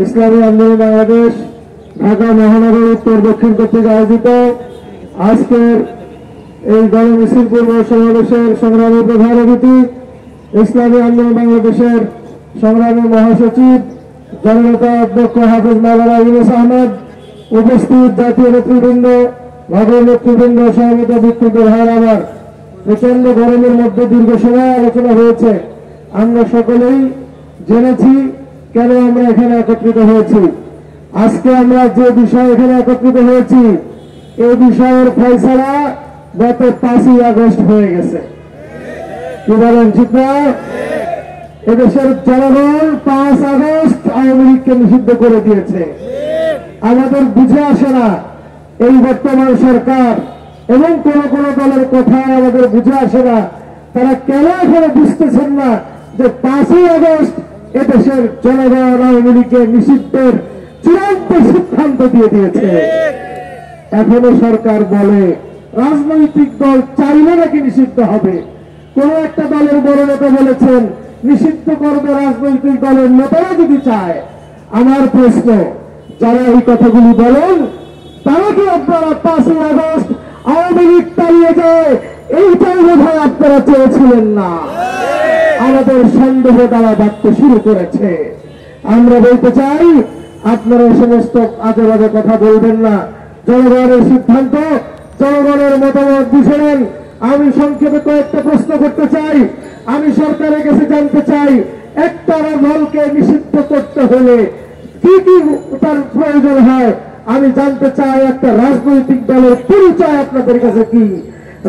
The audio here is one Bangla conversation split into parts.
ইসলামী আন্দোলন বাংলাদেশ ঢাকা মহানগর উত্তর দক্ষিণ কর্তৃক আয়োজিত আজকের এই গণমিছিল পূর্ব সমাবেশের সংগ্রামী প্রধান অতিথি ইসলামী আন্দোলন বাংলাদেশের সংগ্রামী মহাসচিব জননেতা অধ্যক্ষ হাফিজ মাওলানা ইউনুস আহমদ, উপস্থিত জাতীয় নেতৃবৃন্দ, নগর নেতৃবৃন্দ, সমবেত বিক্ষুব্ধ ভাইয়ের আমার, প্রচন্ড গরমের মধ্যে দীর্ঘ সময় আলোচনা হয়েছে। আমরা সকলেই জেনেছি কেন আমরা এখানে একত্রিত হয়েছি। আজকে আমরা যে বিষয় এখানে একত্রিত হয়েছি এই বিষয়ের ফয়সালা গত 5ই আগস্ট হয়ে গেছে। কি বলেন, ঠিক না? এদেশের জনগণ 5 আগস্ট আওয়ামী লীগকে নিষিদ্ধ করে দিয়েছে। আমাদের বুঝে আসে না এই বর্তমান সরকার এবং কোন কোন দলের কথা আমাদের বুঝে আসে না, তারা কেন এখানে বুঝতেছেন না যে 5ই আগস্ট এদেশের জনগণ আওয়ামী লীগের নিষিদ্ধের চূড়ান্ত সিদ্ধান্ত দিয়ে দিয়েছে। এখনো সরকার বলে রাজনৈতিক দল চাইলে নাকি নিষিদ্ধ হবে। কোন একটা দলের বড় নেতা বলেছেন নিষিদ্ধ করবে রাজনৈতিক দলের নেতারা যদি চায়। আমার প্রশ্ন, যারা এই কথাগুলি বলেন তারা কি আপনারা 5ই আগস্ট আওয়ামী লীগ চালিয়ে যায় এইটাই বোধহয় আপনারা চেয়েছিলেন না? আমাদের সন্দেহ দ্বারা বাড়তে শুরু করেছে। আমরা বলতে চাই আপনারা সমস্ত আজে বাজে কথা বলবেন না। জনগণের সিদ্ধান্ত, জনগণের মতামত বুঝে নেন। আমি সংক্ষেপে কয়েকটা প্রশ্ন করতে চাই। আমি সরকারের কাছে জানতে চাই একটা দলকে নিষিদ্ধ করতে হলে কি কি তার প্রয়োজন হয়। আমি জানতে চাই একটা রাজনৈতিক দলের পরিচয় আপনাদের কাছে কি।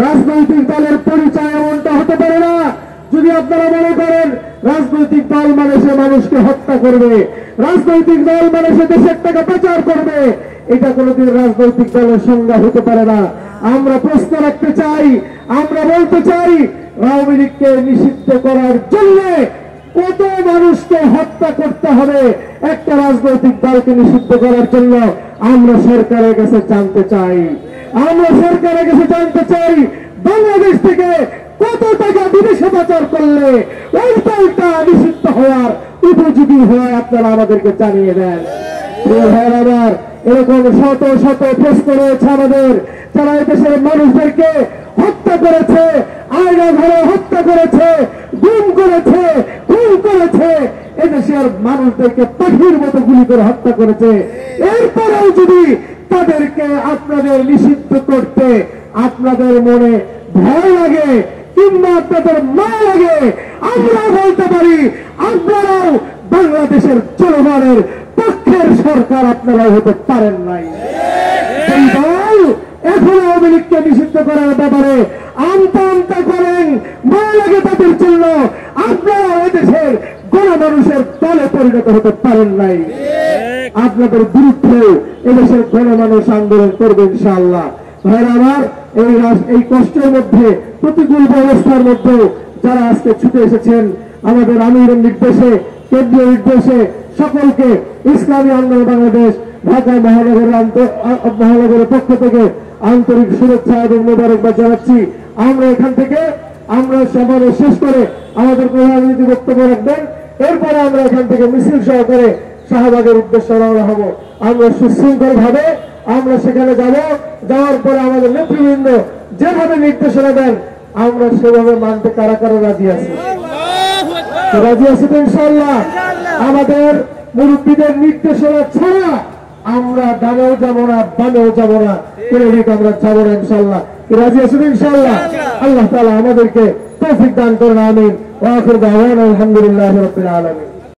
রাজনৈতিক দলের পরিচয় এমনটা হতে পারে না যদি আপনারা মনে করেন রাজনৈতিক দল মানে সে মানুষকে হত্যা করবে, রাজনৈতিক দল মানে সে দেশের টাকা পাচার করবে। এটা কোনোদিন রাজনৈতিক দলের সংজ্ঞা হতে পারে না। আমরা প্রশ্ন রাখতে চাই, আমরা বলতে চাই আওয়ামী লীগকে নিষিদ্ধ করার জন্য কত মানুষকে হত্যা করতে হবে একটা রাজনৈতিক দলকে নিষিদ্ধ করার জন্য। আমরা সরকারের কাছে জানতে চাই, আমরা সরকারের কাছে জানতে চাই বাংলাদেশ থেকে কত টাকা বিদেশে পাচার করলে ওই দলটা নিষিদ্ধ হওয়ার উপযোগী হয় আপনারা আমাদেরকে জানিয়ে দেন। আবার এরকম শত শত প্রশ্ন রয়েছে আমাদের, যারা দেশের মানুষদেরকে হত্যা করেছে, আয়না ঘরে হত্যা করেছে, গুম করেছে, খুন করেছে, এদেশের মানুষদেরকে পাখির মতো গুলি করে হত্যা করেছে। এরপরেও যদি তাদেরকে আপনাদের নিষিদ্ধ করতে আপনাদের মনে ভয় লাগে কিংবা আপনাদের মায়া লাগে, আমরা বলতে পারি আপনারাও বাংলাদেশের জনগণের পক্ষের সরকার আপনারাও হতে পারেন নাই। এই দল এখন আওয়ামী লীগকে নিষিদ্ধ করার ব্যাপারে আমতা আমতা করেন, মায়া লাগে তাদের জন্য। আপনারা এদেশের গণমানুষের দলে পরিণত হতে পারেন নাই। আপনাদের বিরুদ্ধে এদেশের গণমানুষ আন্দোলন করবে ইনশাআল্লাহ। ভাইরা আমার, এই কষ্টের মধ্যে, প্রতিকূল ব্যবস্থার মধ্যে যারা আজকে ছুটে এসেছেন আমাদের আমিরের নির্দেশে, কেন্দ্রীয় নির্দেশে, সকলকে ইসলামী আন্দোলন বাংলাদেশ ঢাকা মহানগরের পক্ষ থেকে আন্তরিক শুভেচ্ছা এবং মোবারকবাদ জানাচ্ছি। আমরা এখান থেকে সমাবেশ শেষ করে আমাদের প্রধানমন্ত্রী বক্তব্য রাখবেন। এরপরে আমরা এখান থেকে মিছিল সহকারে শাহবাগের উদ্দেশ্যে রওনা হব। আমরা সুশৃঙ্খল ভাবে আমরা সেখানে যাব। যাওয়ার পরে আমাদের নেতৃবৃন্দ যেভাবে নির্দেশনা দেন আমরা সেভাবে মানতে কারা কারা রাজি আছি? রাজি আছি তো ইনশাআল্লাহ? আমাদের মুরব্বীদের নির্দেশনা ছাড়া আমরা ডানেও যাব না, বামেও যাব না, কোনো দিক আমরা যাবো না ইনশাআল্লাহ। রাজি আছি তো ইনশাআল্লাহ? আল্লাহ তাআলা আমাদেরকে তৌফিক দান করেন। আমিন। ওয়া আখিরু দাওয়ানা আলহামদুলিল্লাহি রাব্বিল আলামিন।